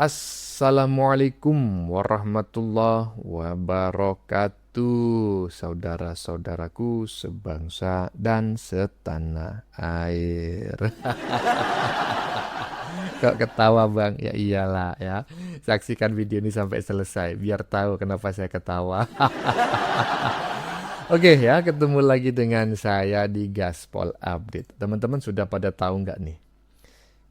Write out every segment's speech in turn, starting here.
Assalamualaikum warahmatullahi wabarakatuh, saudara-saudaraku sebangsa dan setanah air. Kok ketawa bang? Ya iyalah ya. Saksikan video ini sampai selesai biar tahu kenapa saya ketawa. Oke ya, ketemu lagi dengan saya di Gaspol Update. Teman-teman sudah pada tahu nggak nih?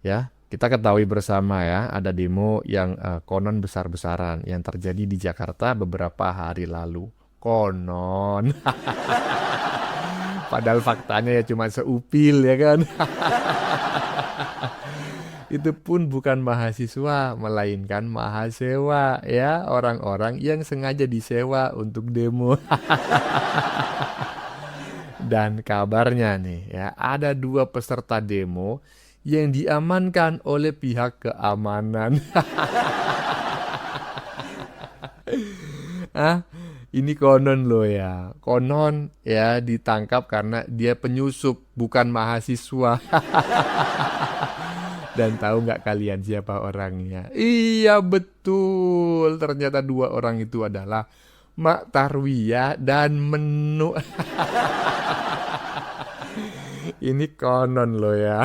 Ya, kita ketahui bersama ya, ada demo yang konon besar-besaran yang terjadi di Jakarta beberapa hari lalu. Konon. Padahal faktanya ya cuma seupil ya kan. Itu pun bukan mahasiswa, melainkan mahasewa ya, orang-orang yang sengaja disewa untuk demo. Dan kabarnya nih ya, ada 2 peserta demo yang diamankan oleh pihak keamanan. Ah, ini konon loh ya. Konon ya ditangkap karena dia penyusup, bukan mahasiswa. Dan tahu nggak kalian siapa orangnya? Iya betul, ternyata 2 orang itu adalah Mak Tarwiyah dan Menu. Ini konon loh ya.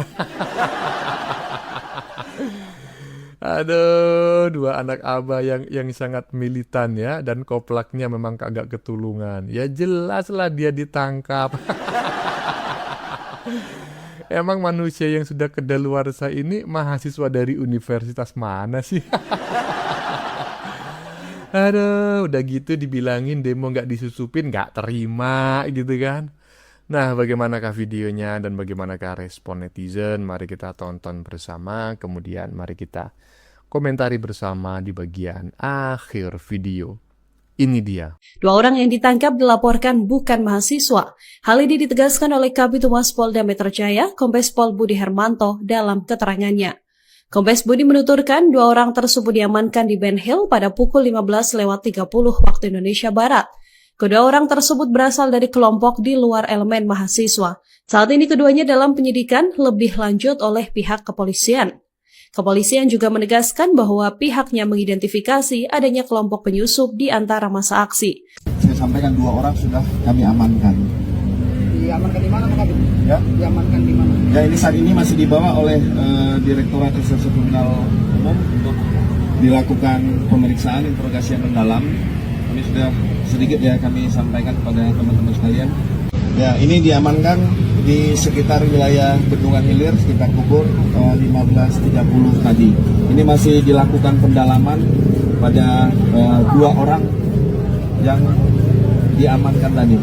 Aduh, 2 anak abah yang sangat militan ya, dan koplaknya memang kagak ketulungan. Ya jelaslah dia ditangkap. Emang manusia yang sudah kedaluarsa ini mahasiswa dari universitas mana sih? Aduh, udah gitu dibilangin demo nggak disusupin, nggak terima gitu kan. Nah, bagaimanakah videonya dan bagaimanakah respon netizen? Mari kita tonton bersama, kemudian mari kita komentari bersama di bagian akhir video. Ini dia. 2 orang yang ditangkap dilaporkan bukan mahasiswa. Hal ini ditegaskan oleh Kabid Humas Polda Metro Jaya, Kombes Pol Budi Hermanto dalam keterangannya. Kombes Budi menuturkan 2 orang tersebut diamankan di Ben Hill pada pukul 15.30 waktu Indonesia Barat. Kedua orang tersebut berasal dari kelompok di luar elemen mahasiswa. Saat ini keduanya dalam penyidikan lebih lanjut oleh pihak kepolisian. Kepolisian juga menegaskan bahwa pihaknya mengidentifikasi adanya kelompok penyusup di antara masa aksi. Saya sampaikan 2 orang sudah kami amankan. Diamankan di mana, Pak Kabit? Ya, Diamankan di mana? ya ini saat ini masih dibawa oleh Direktorat Reserse Kriminal Umum untuk dilakukan pemeriksaan interogasi yang mendalam. Kami sudah sedikit ya kami sampaikan kepada teman-teman sekalian. Ya, ini diamankan di sekitar wilayah Bendungan Hilir sekitar pukul 15.30 tadi. Ini masih dilakukan pendalaman pada 2 orang yang diamankan tadi.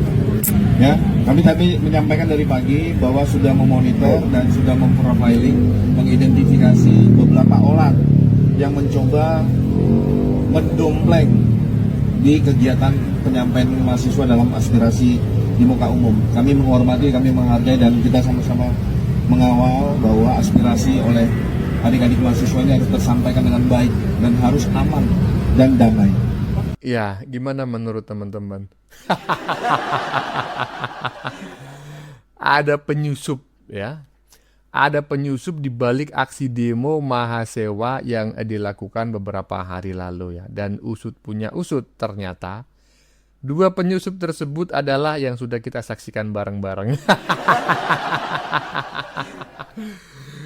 Ya, kami tadi menyampaikan dari pagi bahwa sudah memonitor dan sudah memprofiling, mengidentifikasi beberapa orang yang mencoba mendompleng di kegiatan penyampaian mahasiswa dalam aspirasi di muka umum. Kami menghormati, kami menghargai, dan kita sama-sama mengawal bahwa aspirasi oleh adik-adik mahasiswa ini harus tersampaikan dengan baik dan harus aman dan damai. Ya, gimana menurut teman-teman? Ada penyusup ya. Ada penyusup di balik aksi demo mahasiswa yang dilakukan beberapa hari lalu ya. Dan usut punya usut, ternyata 2 penyusup tersebut adalah yang sudah kita saksikan bareng-bareng.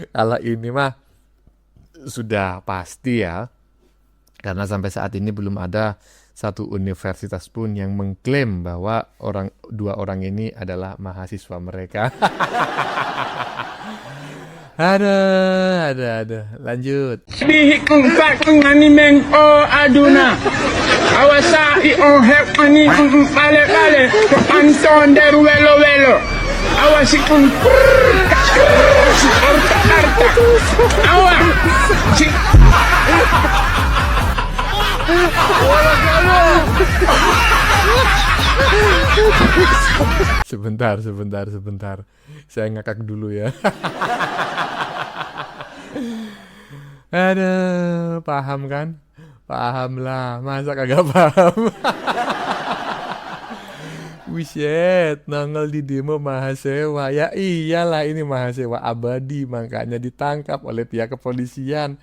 Kalau ini mah sudah pasti ya. Karena sampai saat ini belum ada satu universitas pun yang mengklaim bahwa 2 orang ini adalah mahasiswa mereka. Ada. Lanjut. Bihikung kakung animeng o aduna. Awasa I o hep ani bale anton deru welo. Awasikung arta. Awa. Sebentar. Saya ngakak dulu ya. Aduh, paham kan? Paham lah, masa kagak paham? Wiset, nongol di demo mahasiswa. Ya iyalah, ini mahasiswa abadi, makanya ditangkap oleh pihak kepolisian.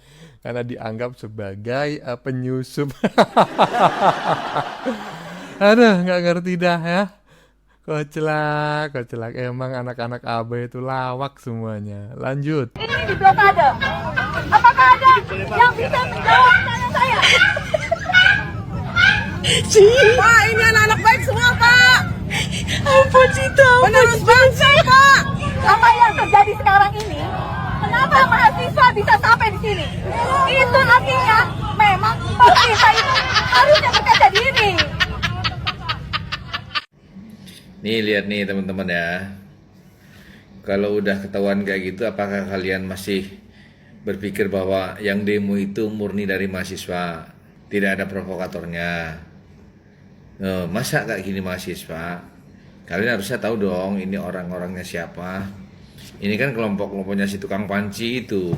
karena dianggap sebagai penyusup. Aduh, nggak ngerti dah ya. Koclak, koclak. Emang anak-anak abai itu lawak semuanya. Lanjut. Ini di blokade. Apakah ada yang bisa menjawab tanya saya? Pak, ini anak-anak baik semua, Pak. Ampun, Cita. Penerus bangsa, Pak. Apa yang terjadi sekarang ini? Kenapa mahasiswa bisa sampai di sini? Itu artinya memang pemerintah itu harusnya berkaca diri. Nih lihat nih teman-teman ya. Kalau udah ketahuan kayak gitu, apakah kalian masih berpikir bahwa yang demo itu murni dari mahasiswa, tidak ada provokatornya? Masa kayak gini mahasiswa? Kalian harusnya tahu dong ini orang-orangnya siapa. Ini kan kelompok-kelompoknya si tukang panci itu,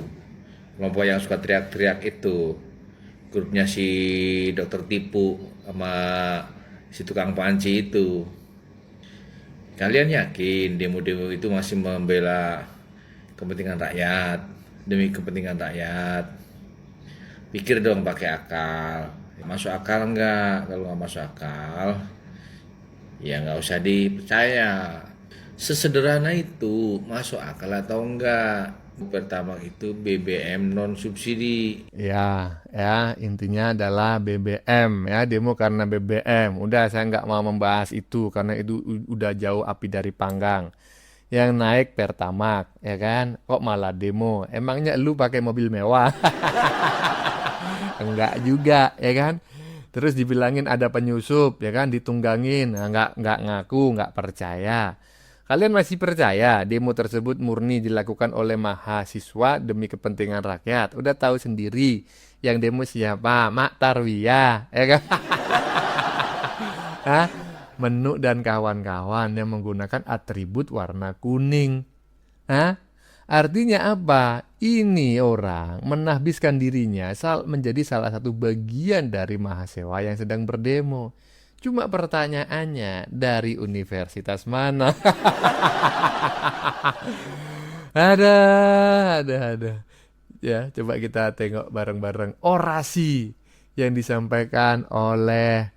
kelompok yang suka teriak-teriak itu, grupnya si dokter tipu sama si tukang panci itu. Kalian yakin demo-demo itu masih membela kepentingan rakyat, demi kepentingan rakyat? Pikir dong pakai akal. Masuk akal enggak? Kalau nggak masuk akal, ya nggak usah dipercaya. Sesederhana itu, masuk akal atau enggak? Pertama itu BBM non subsidi. Ya, intinya adalah BBM ya, demo karena BBM. Udah, saya nggak mau membahas itu karena itu udah jauh api dari panggang. Yang naik Pertamax, ya kan? Kok malah demo? Emangnya lu pakai mobil mewah? Enggak juga, ya kan? Terus dibilangin ada penyusup, ya kan? Ditunggangin, nah, nggak ngaku, nggak percaya. Kalian masih percaya demo tersebut murni dilakukan oleh mahasiswa demi kepentingan rakyat? Udah tahu sendiri yang demo siapa? Mak Tarwiyah, ya kan? Hah? Menuk dan kawan-kawan yang menggunakan atribut warna kuning. Hah? Artinya apa? Ini orang menahbiskan dirinya menjadi salah satu bagian dari mahasiswa yang sedang berdemo. Cuma pertanyaannya, dari universitas mana? Ada. Ya, coba kita tengok bareng-bareng orasi yang disampaikan oleh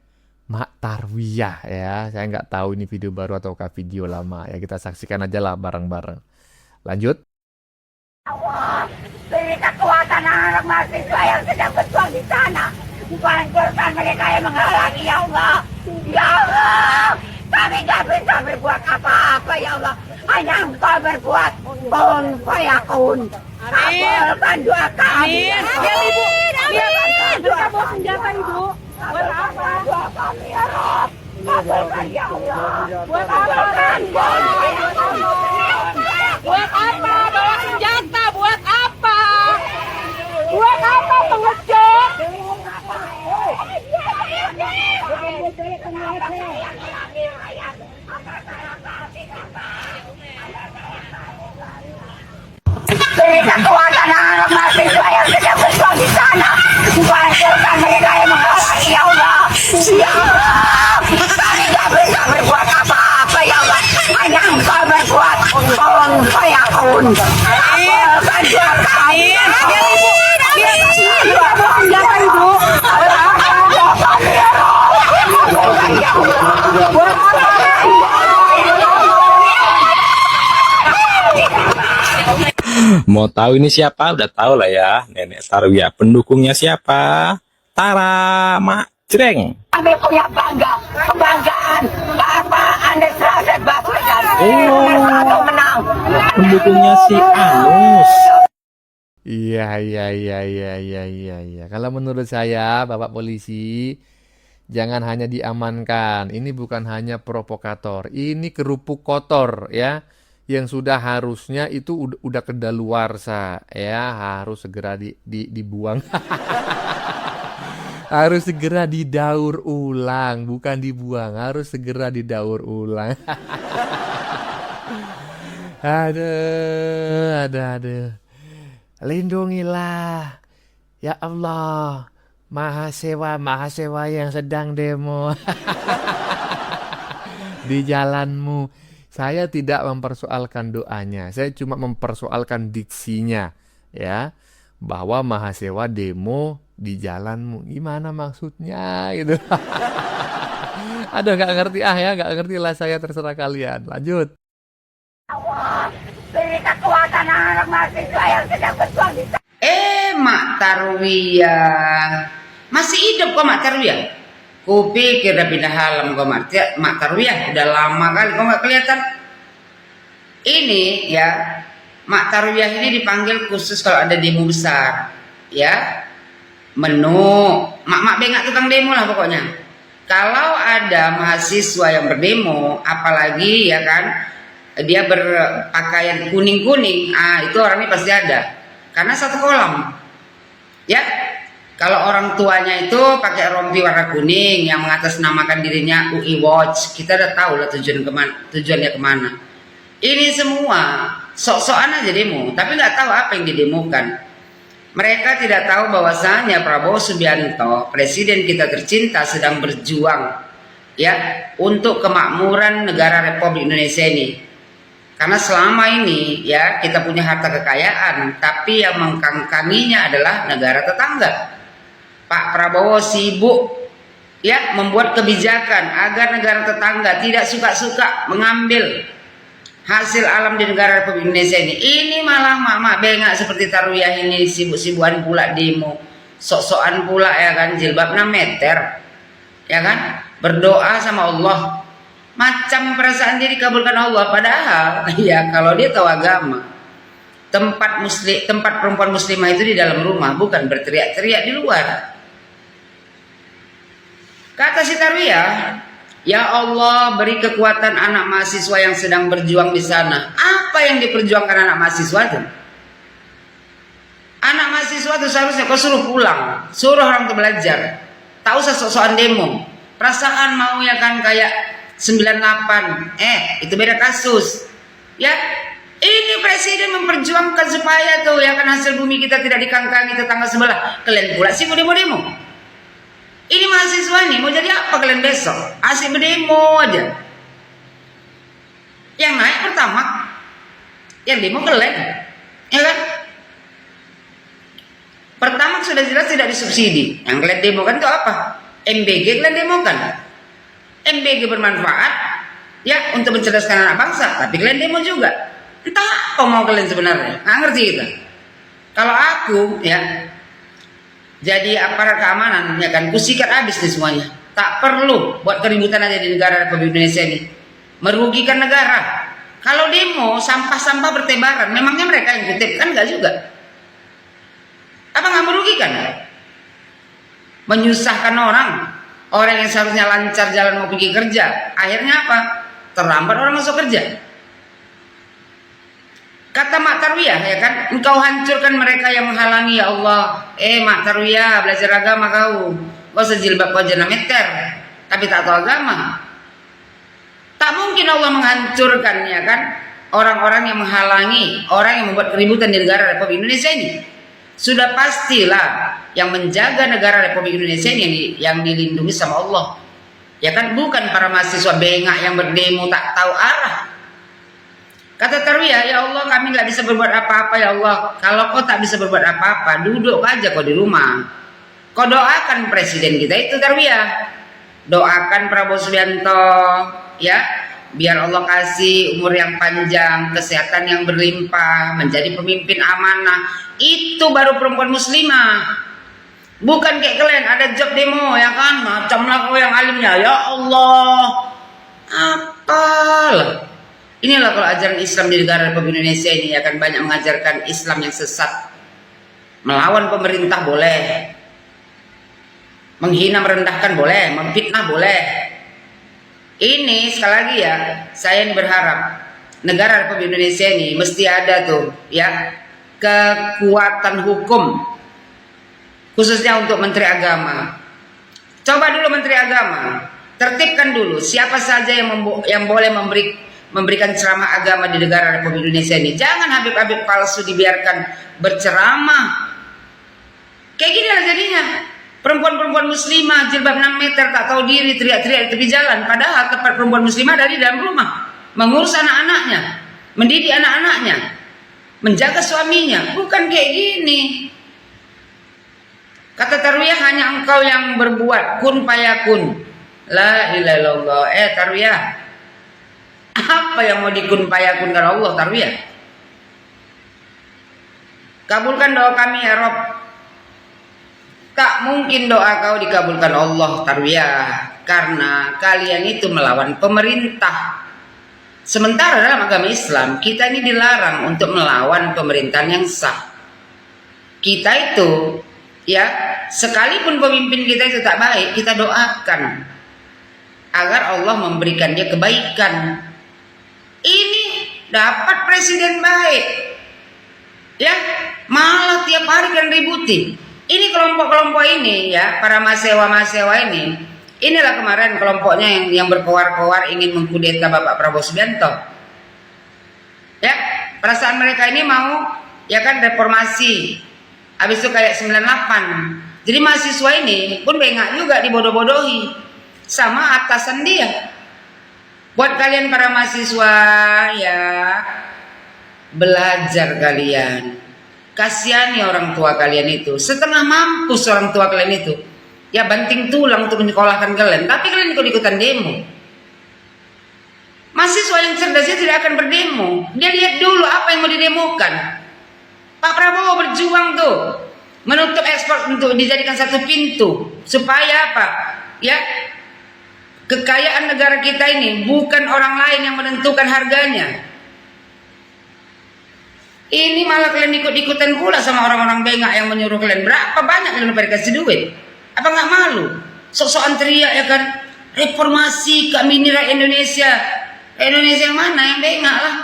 Mak Tarwiyah ya. Saya nggak tahu ini video baru ataukah video lama ya. Kita saksikan aja lah bareng-bareng. Lanjut. Allah, beri kekuatan anak mahasiswa yang sedang berjuang di sana. Hancurkan mereka yang menghalangi, ya Allah. Ya Allah, kami nggak bisa berbuat apa-apa, ya Allah. Hanya Engkau berbuat kun fayakun. Kabulkan doa kami. Amin. Kamu senjata, Ibu. Buat apa? Doa kami, ya Rob. Kabulkan, ya Allah. Buat apa? Buat apa? Bawa senjata, buat apa? Buat apa pengecut? Beri kekuatan anak mahasiswa yang sedang berjuang di sana. Hancurkan mereka yang menghalangi, ya Allah. Ya Allah, kami gak bisa berbuat apa-apa, ya Allah. Hanya Engkau berbuat kun fayakun. Kabulkan doa kami. Mau tahu ini siapa? Udah tahu lah ya, Nenek Tarwiyah. Pendukungnya siapa? Tara Majreng. Kami punya kebanggaan, Bapak Anies Rashid Baswedan. Oh, Menang. pendukungnya si Anus. Iya. Kalau menurut saya, Bapak Polisi, jangan hanya diamankan. Ini bukan hanya provokator, ini kerupuk kotor ya. Yang sudah harusnya itu udah kedaluarsa ya, harus segera dibuang. Harus segera didaur ulang, bukan dibuang, harus segera didaur ulang. Aduh. Lindungilah ya Allah mahasiswa yang sedang demo di jalanmu. Saya tidak mempersoalkan doanya, saya cuma mempersoalkan diksinya ya. bahwa mahasiswa demo di jalanmu. Gimana maksudnya gitu. Aduh, nggak ngerti ya, nggak ngerti lah saya, terserah kalian. Lanjut. Allah, beri kekuatan anak mahasiswa yang sedang berjuang di sana. Mak Tarwiyah masih hidup kok Mak Tarwiyah? Kupikir udah pindah halam kok Mak Tarwiyah, udah lama kali kok nggak kelihatan. Ini ya, Mak Tarwiyah ini dipanggil khusus kalau ada demo besar, ya. Menu mak bengak tukang demo lah pokoknya. Kalau ada mahasiswa yang berdemo, apalagi ya kan, dia berpakaian kuning-kuning, itu orangnya pasti ada. Karena satu kolam, ya. Kalau orang tuanya itu pakai rompi warna kuning yang mengatasnamakan dirinya UI Watch, kita udah tahu lah tujuannya kemana. Ini semua sok-sokan aja demo, tapi nggak tahu apa yang didemokan. Mereka tidak tahu bahwasanya Prabowo Subianto, presiden kita tercinta, sedang berjuang ya untuk kemakmuran negara Republik Indonesia ini. Karena selama ini ya kita punya harta kekayaan, tapi yang mengkangkanginya adalah negara tetangga. Pak Prabowo sibuk ya membuat kebijakan agar negara tetangga tidak suka-suka mengambil hasil alam di negara Republik Indonesia ini. Ini malah mak bengak seperti Tarwiyah ini sibuk-sibukan pula demo, sok-sokan pula ya kan, jilbab 6 meter ya kan, berdoa sama Allah macam perasaan dia dikabulkan Allah. Padahal ya kalau dia tahu agama, tempat perempuan muslimah itu di dalam rumah, bukan berteriak-teriak di luar. Kata si Tarwiyah, ya Allah, beri kekuatan anak mahasiswa yang sedang berjuang di sana. Apa yang diperjuangkan anak mahasiswa itu? Anak mahasiswa itu seharusnya kau suruh pulang, suruh orang itu belajar. Tak usah sok-sokan demo. Perasaan mau ya kan kayak 98. Itu beda kasus. Ya, ini presiden memperjuangkan supaya tuh ya kan hasil bumi kita tidak dikangkangi tetangga sebelah. Kalian pula sih mau demo-demo. Ini mahasiswa nih mau jadi apa kalian besok? Asik berdemo aja. Yang naik pertama, yang demo kalian, ya kan? Pertama sudah jelas tidak disubsidi. Yang kalian demo kan itu apa? MBG kalian demokan. MBG bermanfaat, ya untuk mencerdaskan anak bangsa. Tapi kalian demo juga. Entah apa mau kalian sebenarnya. Nggak ngerti kita. Kalau aku, ya. Jadi aparat keamanan ya kan, kusikat habis nih semuanya. Tak perlu buat keributan aja di negara Republik Indonesia ini, merugikan negara. Kalau demo sampah-sampah bertebaran, memangnya mereka yang kutip kan? Enggak juga. Apa nggak merugikan? Menyusahkan orang yang seharusnya lancar jalan mau pergi kerja, akhirnya apa? Terlambat orang masuk kerja. Kata Mak Tarwiyah ya kan, engkau hancurkan mereka yang menghalangi ya Allah. Mak Tarwiyah, belajar agama kau sejilbab kau 6 meter, tapi tak tahu agama. Tak mungkin Allah menghancurkan ya kan orang-orang yang menghalangi, orang yang membuat keributan di negara Republik Indonesia ini. Sudah pastilah yang menjaga negara Republik Indonesia ini yang dilindungi sama Allah. Ya kan, bukan para mahasiswa bengak yang berdemo tak tahu arah. Kata Tarwiyah, ya Allah kami nggak bisa berbuat apa-apa ya Allah. Kalau kau tak bisa berbuat apa-apa, duduk aja kau di rumah. Kau doakan presiden kita itu Tarwiyah. Doakan Prabowo Subianto, ya, biar Allah kasih umur yang panjang, kesehatan yang berlimpah, menjadi pemimpin amanah. Itu baru perempuan muslimah. Bukan kayak kalian ada job demo ya kan, macamlah kau yang alimnya. Ya Allah, apalah. Inilah kalau ajaran Islam di negara Republik Indonesia ini akan banyak mengajarkan Islam yang sesat. Melawan pemerintah boleh, menghina merendahkan boleh, memfitnah boleh. Ini sekali lagi ya, saya ini berharap negara Republik Indonesia ini mesti ada tuh ya kekuatan hukum, khususnya untuk Menteri Agama. Coba dulu Menteri Agama, tertibkan dulu siapa saja yang boleh memberikan ceramah agama di negara Republik Indonesia ini. Jangan Habib-Habib palsu dibiarkan berceramah. Kayak gini lah jadinya. Perempuan-perempuan muslimah jilbab 6 meter tak tahu diri teriak-teriak di tepi jalan. Padahal tempat perempuan muslimah ada di dalam rumah. Mengurus anak-anaknya, mendidik anak-anaknya, menjaga suaminya. Bukan kayak gini. Kata Tarwiyah, hanya engkau yang berbuat kun fayakun. La ilaha illallah. Tarwiyah, apa yang mau dikun fayakunkan Allah, Tarwiyah? Kabulkan doa kami ya Rob. Tak mungkin doa kau dikabulkan Allah, Tarwiyah, karena kalian itu melawan pemerintah. Sementara dalam agama Islam, kita ini dilarang untuk melawan pemerintahan yang sah. Kita itu, ya, sekalipun pemimpin kita itu tak baik, kita doakan agar Allah memberikan dia kebaikan. Ini dapat presiden baik, ya, malah tiap hari kan ributi. Ini kelompok-kelompok ini, ya, para masewa-masewa ini, inilah kemarin kelompoknya yang berkoar-koar ingin mengkudeta Bapak Prabowo Subianto. Ya, perasaan mereka ini mau, ya kan, reformasi. Habis itu kayak 98. Jadi mahasiswa ini pun bengak juga dibodoh-bodohi sama atasan dia. Buat kalian para mahasiswa, ya, belajar kalian. Kasihani orang tua kalian itu. Setengah mampus orang tua kalian itu. Ya banting tulang untuk menyekolahkan kalian. Tapi kalian ikut-ikutan demo. Mahasiswa yang cerdas dia tidak akan berdemo. Dia lihat dulu apa yang mau didemokan. Pak Prabowo berjuang tuh. Menutup ekspor untuk dijadikan satu pintu. Supaya apa? Ya, kekayaan negara kita ini bukan orang lain yang menentukan harganya. Ini malah kalian ikut-ikutan pula sama orang-orang bengak yang menyuruh kalian. Berapa banyak kalian pada kasih duit? Apa nggak malu? Sok-sokan teriak, ya kan? Reformasi, kami ini rakyat Indonesia. Indonesia yang mana? Yang bengak lah.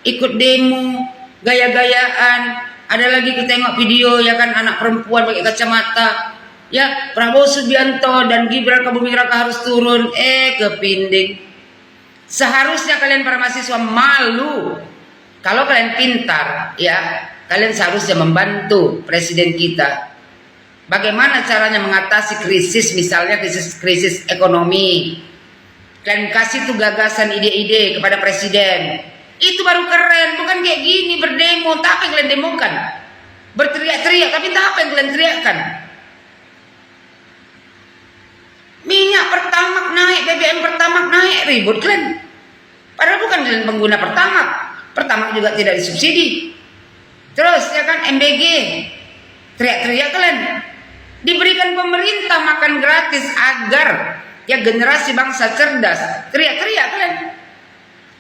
Ikut demo, gaya-gayaan. Ada lagi kita tengok video, ya kan, anak perempuan pakai kacamata. Ya, Prabowo Subianto dan Gibran Raka Buming Raka harus turun. Kepinding. Seharusnya kalian para mahasiswa malu. Kalau kalian pintar, ya, kalian seharusnya membantu presiden kita. Bagaimana caranya mengatasi krisis, misalnya krisis ekonomi. Kalian kasih tuh gagasan, ide-ide kepada presiden. Itu baru keren, bukan kayak gini berdemo. Tak apa yang kalian demokan? Berteriak-teriak, tapi tak apa yang kalian teriakkan? Minyak Pertamax naik, BBM Pertamax naik, ribut kalian. Padahal bukan kalian pengguna Pertamax. Pertamax juga tidak disubsidi. Terus, ya kan, MBG, teriak-teriak kalian. Diberikan pemerintah makan gratis agar, ya, generasi bangsa cerdas. Teriak-teriak kalian.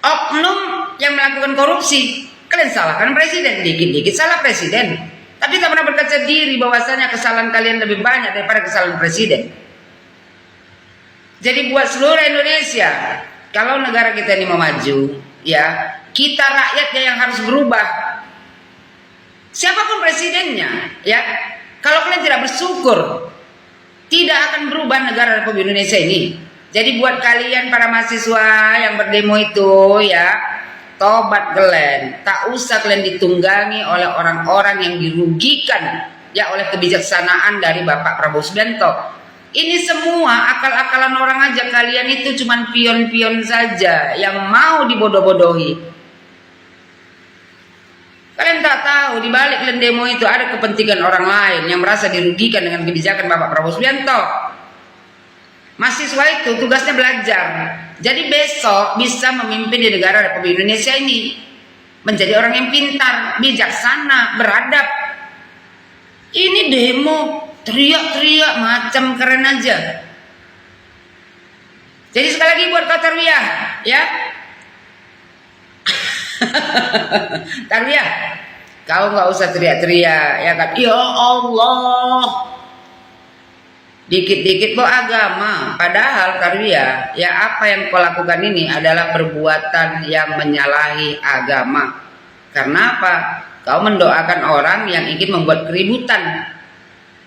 Oknum yang melakukan korupsi, kalian salahkan presiden. Dikit-dikit salah presiden, tapi tak pernah berkaca diri bahwasanya kesalahan kalian lebih banyak daripada kesalahan presiden. Jadi buat seluruh Indonesia, kalau negara kita ini mau maju, ya, kita rakyatnya yang harus berubah. Siapapun presidennya, ya, kalau kalian tidak bersyukur, tidak akan berubah negara Republik Indonesia ini. Jadi buat kalian para mahasiswa yang berdemo itu, ya, tobat kalian. Tak usah kalian ditunggangi oleh orang-orang yang dirugikan, ya, oleh kebijaksanaan dari Bapak Prabowo Subianto. Ini semua akal-akalan orang aja. Kalian itu cuman pion-pion saja yang mau dibodoh-bodohi. Kalian tak tahu di balik kalian demo itu ada kepentingan orang lain yang merasa dirugikan dengan kebijakan Bapak Prabowo Subianto. Mahasiswa itu tugasnya belajar. Jadi besok bisa memimpin di negara Republik Indonesia ini. Menjadi orang yang pintar, bijaksana, beradab. Ini demo, teriak-teriak macam keren aja. Jadi sekali lagi buat Kak Tarwiyah, ya. Tarwiyah, kau nggak usah teriak-teriak, ya kan? Ya Allah. Dikit-dikit kok agama, padahal Tarwiyah, ya, apa yang kau lakukan ini adalah perbuatan yang menyalahi agama. Karena apa? Kau mendoakan orang yang ingin membuat keributan,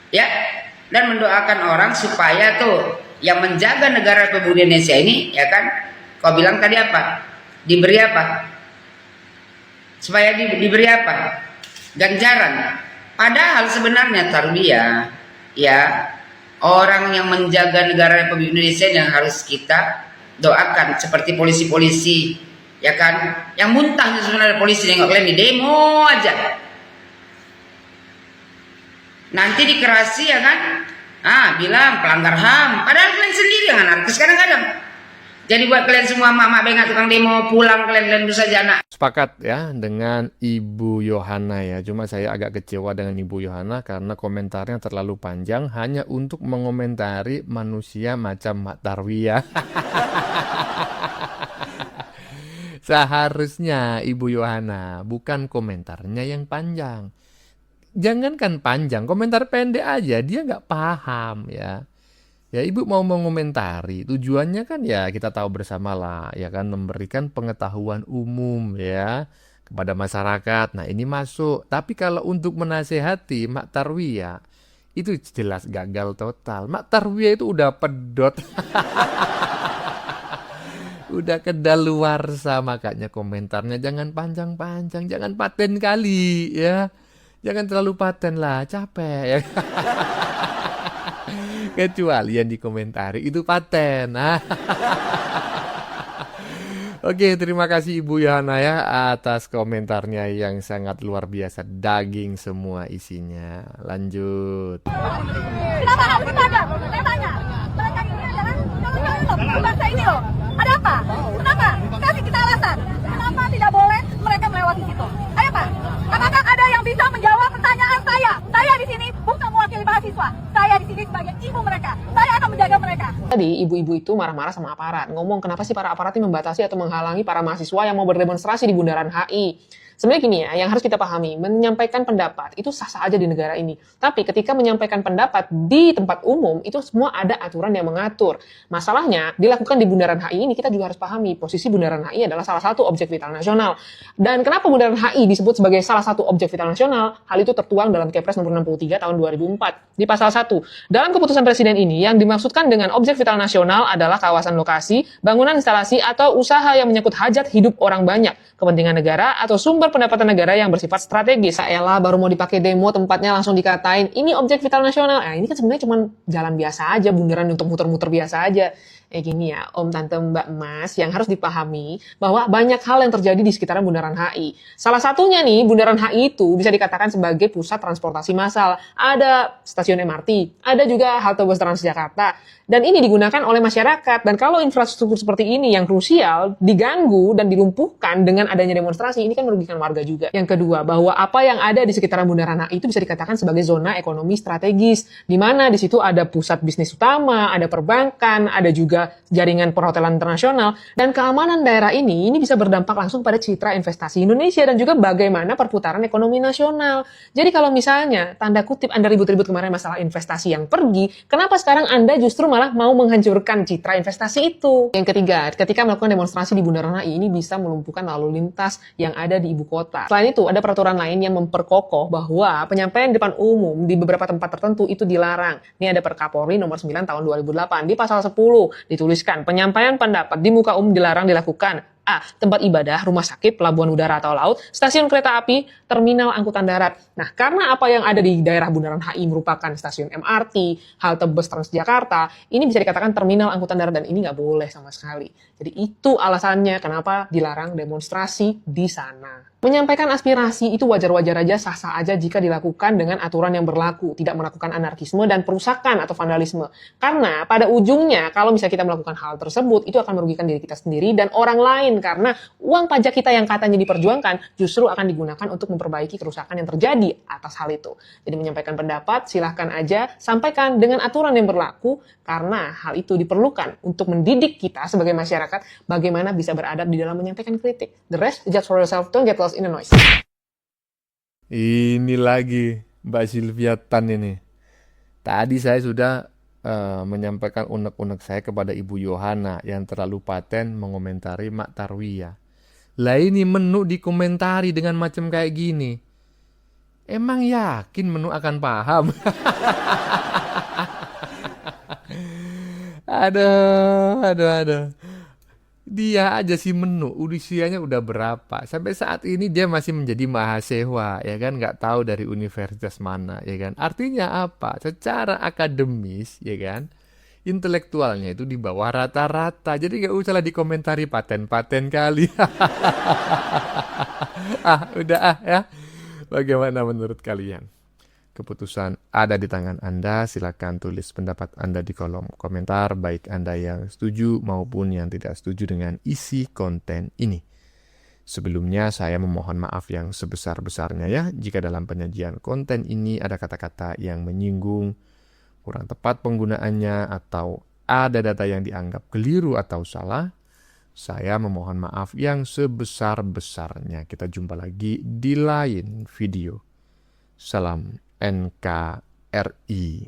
ya, dan mendoakan orang supaya tuh yang menjaga negara Republik Indonesia ini, ya kan? Kau bilang tadi apa? Diberi apa? Supaya diberi apa? Ganjaran. Padahal sebenarnya Tarwiyah, ya, orang yang menjaga negara Republik Indonesia yang harus kita doakan, seperti polisi-polisi, ya kan, yang muntah sebenarnya polisi. Nengok kalian di demo aja. Nanti dikerasi ya kan? Bilang pelanggar HAM. Padahal kalian sendiri yang anarkis kadang-kadang. Jadi buat kalian semua mak-mak bengak tukang demo, pulang kalian dulu saja nak. Sepakat ya dengan Ibu Yohana ya. Cuma saya agak kecewa dengan Ibu Yohana karena komentarnya terlalu panjang hanya untuk mengomentari manusia macam Mak Tarwiyah. Seharusnya Ibu Yohana bukan komentarnya yang panjang. Jangankan panjang, komentar pendek aja dia nggak paham ya. Ya ibu mau mengomentari, tujuannya kan ya kita tahu bersama lah, ya kan memberikan pengetahuan umum ya kepada masyarakat. Nah ini masuk, tapi kalau untuk menasehati Mak Tarwiyah itu jelas gagal total. Mak Tarwiyah itu udah pedot, udah kedaluarsa, makanya komentarnya jangan panjang-panjang, jangan paten kali ya, jangan terlalu paten lah, capek ya. Kecuali yang dikomentari itu paten. Oke, terima kasih Ibu Yohana ya atas komentarnya yang sangat luar biasa. Daging semua isinya. Lanjut. Kenapa harus ditangkap? Saya tanya. Mereka ini adalah calon-calon bangsa ini loh. Ada apa? Kenapa? Kasih kita alasan. Kenapa tidak boleh mereka melewati situ? Ayo Pak. Apakah ada yang bisa menjawab pertanyaan saya? Saya di sini bukan mewakili mahasiswa. Saya di sini sebagai ibu mereka. Saya akan menjaga mereka. Tadi ibu-ibu itu marah-marah sama aparat, ngomong kenapa sih para aparat ini membatasi atau menghalangi para mahasiswa yang mau berdemonstrasi di Bundaran HI. Sebenarnya gini ya, yang harus kita pahami, menyampaikan pendapat itu sah-sah aja di negara ini. Tapi ketika menyampaikan pendapat di tempat umum, itu semua ada aturan yang mengatur. Masalahnya, dilakukan di Bundaran HI ini, kita juga harus pahami, posisi Bundaran HI adalah salah satu objek vital nasional. Dan kenapa Bundaran HI disebut sebagai salah satu objek vital nasional? Hal itu tertuang dalam Kepres nomor 63 tahun 2004. Di pasal 1, dalam keputusan Presiden ini, yang dimaksudkan dengan objek vital nasional adalah kawasan lokasi, bangunan instalasi, atau usaha yang menyangkut hajat hidup orang banyak, kepentingan negara, atau sumber pendapatan negara yang bersifat strategis. Saelah baru mau dipakai demo tempatnya langsung dikatain ini objek vital nasional. Ini kan sebenarnya cuma jalan biasa aja, bundaran untuk muter-muter biasa aja. Gini ya, Om, Tante, Mbak, Mas, yang harus dipahami bahwa banyak hal yang terjadi di sekitaran Bundaran HI. Salah satunya nih, Bundaran HI itu bisa dikatakan sebagai pusat transportasi massal. Ada stasiun MRT, ada juga halte bus Transjakarta. Dan ini digunakan oleh masyarakat. Dan kalau infrastruktur seperti ini yang krusial diganggu dan dilumpuhkan dengan adanya demonstrasi, ini kan merugikan warga juga. Yang kedua, bahwa apa yang ada di sekitaran Bundaran HI itu bisa dikatakan sebagai zona ekonomi strategis, di mana di situ ada pusat bisnis utama, ada perbankan, ada juga jaringan perhotelan internasional, dan keamanan daerah ini bisa berdampak langsung pada citra investasi Indonesia dan juga bagaimana perputaran ekonomi nasional. Jadi kalau misalnya, tanda kutip, Anda ribut-ribut kemarin masalah investasi yang pergi, kenapa sekarang Anda justru malah mau menghancurkan citra investasi itu? Yang ketiga, ketika melakukan demonstrasi di Bundaran HI ini bisa melumpuhkan lalu lintas yang ada di ibu kota. Selain itu, ada peraturan lain yang memperkokoh bahwa penyampaian di depan umum di beberapa tempat tertentu itu dilarang. Ini ada Perkapolri nomor 9 tahun 2008 di pasal 10 dituliskan penyampaian pendapat di muka umum dilarang dilakukan A. Tempat ibadah, rumah sakit, pelabuhan udara atau laut, stasiun kereta api, terminal angkutan darat. Nah, karena apa yang ada di daerah Bundaran HI merupakan stasiun MRT, halte bus Transjakarta, ini bisa dikatakan terminal angkutan darat dan ini nggak boleh sama sekali. Jadi itu alasannya kenapa dilarang demonstrasi di sana. Menyampaikan aspirasi itu wajar-wajar aja, sah-sah aja jika dilakukan dengan aturan yang berlaku, tidak melakukan anarkisme dan perusakan atau vandalisme. Karena pada ujungnya, kalau misalnya kita melakukan hal tersebut, itu akan merugikan diri kita sendiri dan orang lain, karena uang pajak kita yang katanya diperjuangkan justru akan digunakan untuk memperbaiki kerusakan yang terjadi atas hal itu. Jadi menyampaikan pendapat, silahkan aja, sampaikan dengan aturan yang berlaku, karena hal itu diperlukan untuk mendidik kita sebagai masyarakat bagaimana bisa beradab di dalam menyampaikan kritik. The rest, judge for yourself, don't get lost in the noise. Ini lagi Mbak Sylvia Tan ini. Tadi saya sudah menyampaikan unek-unek saya kepada Ibu Yohana yang terlalu paten mengomentari Mak Tarwiyah. Lah ini Menu dikomentari dengan macam kayak gini. Emang yakin Menu akan paham? Aduh. Dia aja sih Menu, usianya udah berapa? Sampai saat ini dia masih menjadi mahasiswa, ya kan? Nggak tahu dari universitas mana, ya kan? Artinya apa? Secara akademis, ya kan? Intelektualnya itu di bawah rata-rata. Jadi nggak usah lah dikomentari paten-paten kali. Udah ya. Bagaimana menurut kalian? Keputusan ada di tangan Anda. Silakan tulis pendapat Anda di kolom komentar, baik Anda yang setuju maupun yang tidak setuju dengan isi konten ini. Sebelumnya saya memohon maaf yang sebesar-besarnya ya jika dalam penyajian konten ini ada kata-kata yang menyinggung, kurang tepat penggunaannya, atau ada data yang dianggap keliru atau salah. Saya memohon maaf yang sebesar-besarnya. Kita jumpa lagi di lain video. Salam NKRI.